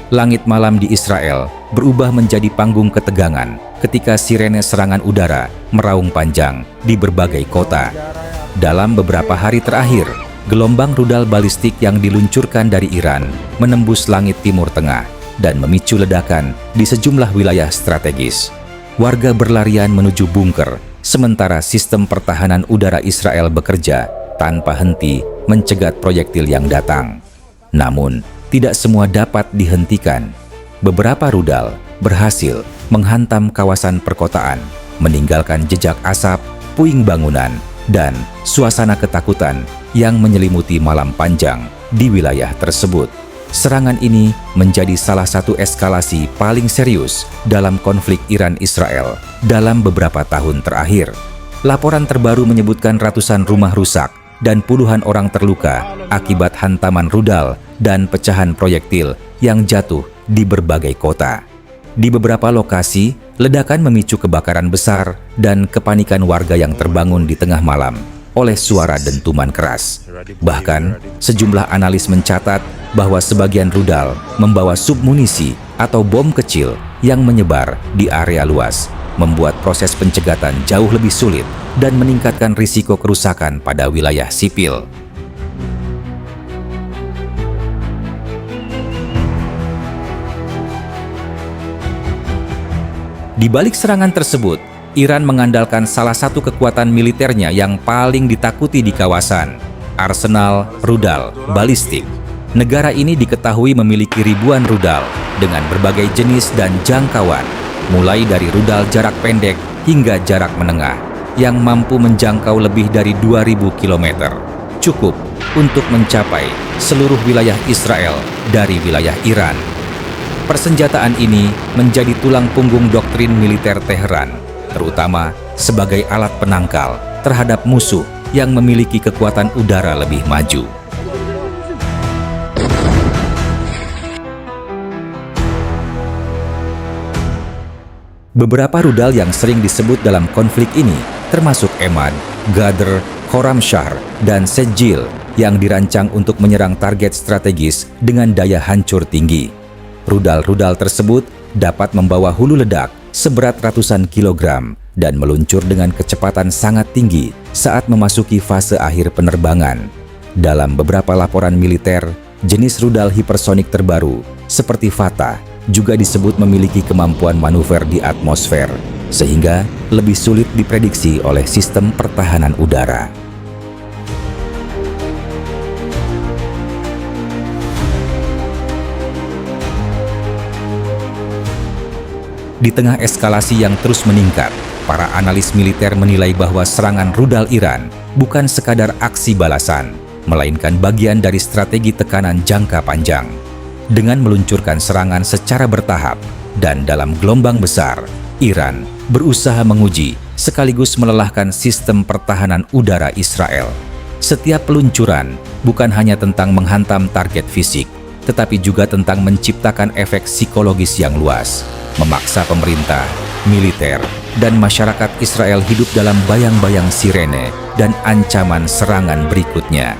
langit malam di Israel berubah menjadi panggung ketegangan ketika sirene serangan udara meraung panjang di berbagai kota. Dalam beberapa hari terakhir, gelombang rudal balistik yang diluncurkan dari Iran menembus langit Timur Tengah dan memicu ledakan di sejumlah wilayah strategis. Warga berlarian menuju bunker, sementara sistem pertahanan udara Israel bekerja tanpa henti mencegat proyektil yang datang. Namun, tidak semua dapat dihentikan. Beberapa rudal berhasil menghantam kawasan perkotaan, meninggalkan jejak asap, puing bangunan, dan suasana ketakutan yang menyelimuti malam panjang di wilayah tersebut. Serangan ini menjadi salah satu eskalasi paling serius dalam konflik Iran-Israel dalam beberapa tahun terakhir. Laporan terbaru menyebutkan ratusan rumah rusak dan puluhan orang terluka akibat hantaman rudal dan pecahan proyektil yang jatuh di berbagai kota. Di beberapa lokasi, ledakan memicu kebakaran besar dan kepanikan warga yang terbangun di tengah malam oleh suara dentuman keras. Bahkan, sejumlah analis mencatat bahwa sebagian rudal membawa submunisi atau bom kecil yang menyebar di area luas, membuat proses pencegatan jauh lebih sulit dan meningkatkan risiko kerusakan pada wilayah sipil. Di balik serangan tersebut, Iran mengandalkan salah satu kekuatan militernya yang paling ditakuti di kawasan, arsenal rudal balistik. Negara ini diketahui memiliki ribuan rudal dengan berbagai jenis dan jangkauan, mulai dari rudal jarak pendek hingga jarak menengah, yang mampu menjangkau lebih dari 2.000 km. Cukup untuk mencapai seluruh wilayah Israel dari wilayah Iran. Persenjataan ini menjadi tulang punggung doktrin militer Teheran, terutama sebagai alat penangkal terhadap musuh yang memiliki kekuatan udara lebih maju. Beberapa rudal yang sering disebut dalam konflik ini termasuk Emad, Ghadr, Khorramshahr, dan Sejil yang dirancang untuk menyerang target strategis dengan daya hancur tinggi. Rudal-rudal tersebut dapat membawa hulu ledak seberat ratusan kilogram dan meluncur dengan kecepatan sangat tinggi saat memasuki fase akhir penerbangan. Dalam beberapa laporan militer, jenis rudal hipersonik terbaru seperti Fatah juga disebut memiliki kemampuan manuver di atmosfer, sehingga lebih sulit diprediksi oleh sistem pertahanan udara. Di tengah eskalasi yang terus meningkat, para analis militer menilai bahwa serangan rudal Iran bukan sekadar aksi balasan, melainkan bagian dari strategi tekanan jangka panjang. Dengan meluncurkan serangan secara bertahap dan dalam gelombang besar, Iran berusaha menguji sekaligus melelahkan sistem pertahanan udara Israel. Setiap peluncuran bukan hanya tentang menghantam target fisik, tetapi juga tentang menciptakan efek psikologis yang luas, memaksa pemerintah, militer, dan masyarakat Israel hidup dalam bayang-bayang sirene dan ancaman serangan berikutnya.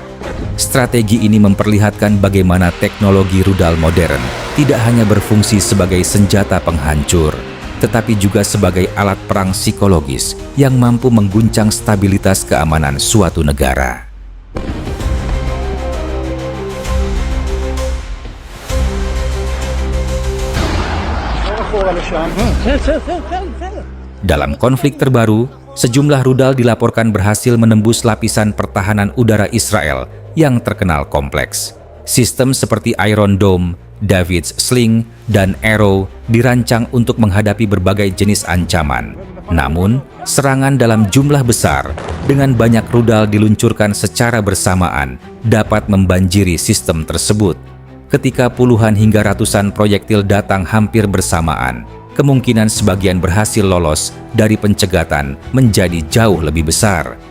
Strategi ini memperlihatkan bagaimana teknologi rudal modern tidak hanya berfungsi sebagai senjata penghancur, tetapi juga sebagai alat perang psikologis yang mampu mengguncang stabilitas keamanan suatu negara. Dalam konflik terbaru, sejumlah rudal dilaporkan berhasil menembus lapisan pertahanan udara Israel yang terkenal kompleks. Sistem seperti Iron Dome, David's Sling, dan Arrow dirancang untuk menghadapi berbagai jenis ancaman. Namun, serangan dalam jumlah besar dengan banyak rudal diluncurkan secara bersamaan dapat membanjiri sistem tersebut. Ketika puluhan hingga ratusan proyektil datang hampir bersamaan, kemungkinan sebagian berhasil lolos dari pencegatan menjadi jauh lebih besar.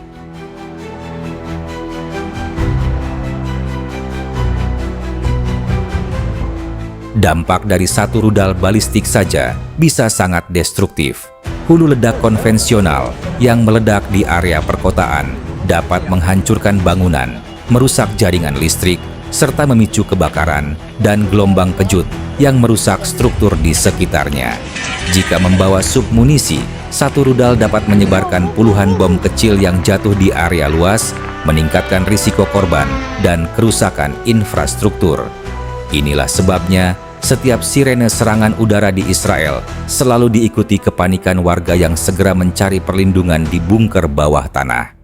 Dampak dari satu rudal balistik saja bisa sangat destruktif. Hulu ledak konvensional yang meledak di area perkotaan dapat menghancurkan bangunan, merusak jaringan listrik, serta memicu kebakaran dan gelombang kejut yang merusak struktur di sekitarnya. Jika membawa submunisi, satu rudal dapat menyebarkan puluhan bom kecil yang jatuh di area luas, meningkatkan risiko korban dan kerusakan infrastruktur. Inilah sebabnya setiap sirene serangan udara di Israel selalu diikuti kepanikan warga yang segera mencari perlindungan di bunker bawah tanah.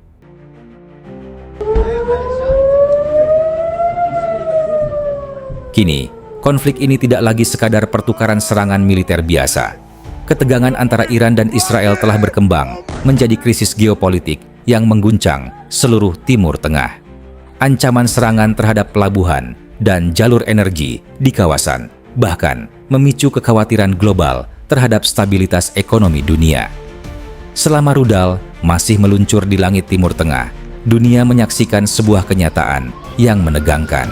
Kini, konflik ini tidak lagi sekadar pertukaran serangan militer biasa. Ketegangan antara Iran dan Israel telah berkembang menjadi krisis geopolitik yang mengguncang seluruh Timur Tengah. Ancaman serangan terhadap pelabuhan dan jalur energi di kawasan bahkan memicu kekhawatiran global terhadap stabilitas ekonomi dunia. Selama rudal masih meluncur di langit Timur Tengah, dunia menyaksikan sebuah kenyataan yang menegangkan.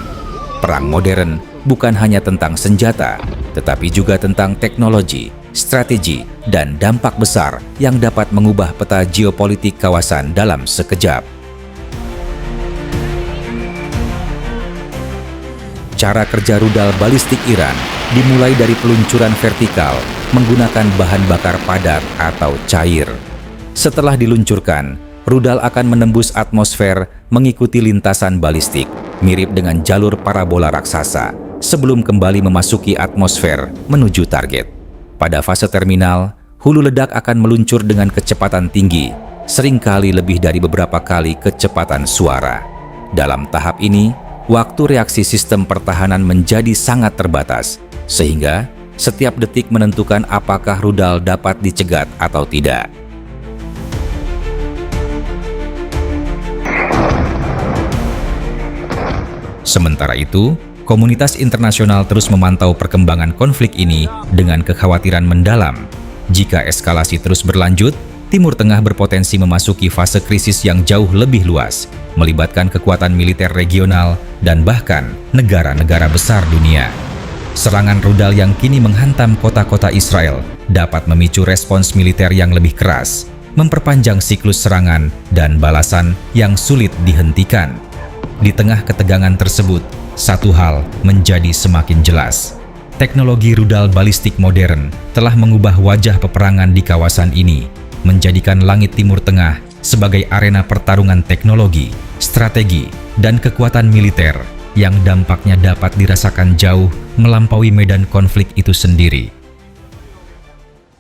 Perang modern bukan hanya tentang senjata, tetapi juga tentang teknologi, strategi, dan dampak besar yang dapat mengubah peta geopolitik kawasan dalam sekejap. Cara kerja rudal balistik Iran dimulai dari peluncuran vertikal menggunakan bahan bakar padat atau cair. Setelah diluncurkan, rudal akan menembus atmosfer mengikuti lintasan balistik, mirip dengan jalur parabola raksasa, sebelum kembali memasuki atmosfer menuju target. Pada fase terminal, hulu ledak akan meluncur dengan kecepatan tinggi, seringkali lebih dari beberapa kali kecepatan suara. Dalam tahap ini, waktu reaksi sistem pertahanan menjadi sangat terbatas, sehingga setiap detik menentukan apakah rudal dapat dicegat atau tidak. Sementara itu, komunitas internasional terus memantau perkembangan konflik ini dengan kekhawatiran mendalam. Jika eskalasi terus berlanjut, Timur Tengah berpotensi memasuki fase krisis yang jauh lebih luas, melibatkan kekuatan militer regional dan bahkan negara-negara besar dunia. Serangan rudal yang kini menghantam kota-kota Israel dapat memicu respons militer yang lebih keras, memperpanjang siklus serangan dan balasan yang sulit dihentikan. Di tengah ketegangan tersebut, satu hal menjadi semakin jelas. Teknologi rudal balistik modern telah mengubah wajah peperangan di kawasan ini, menjadikan langit Timur Tengah sebagai arena pertarungan teknologi, strategi, dan kekuatan militer yang dampaknya dapat dirasakan jauh melampaui medan konflik itu sendiri.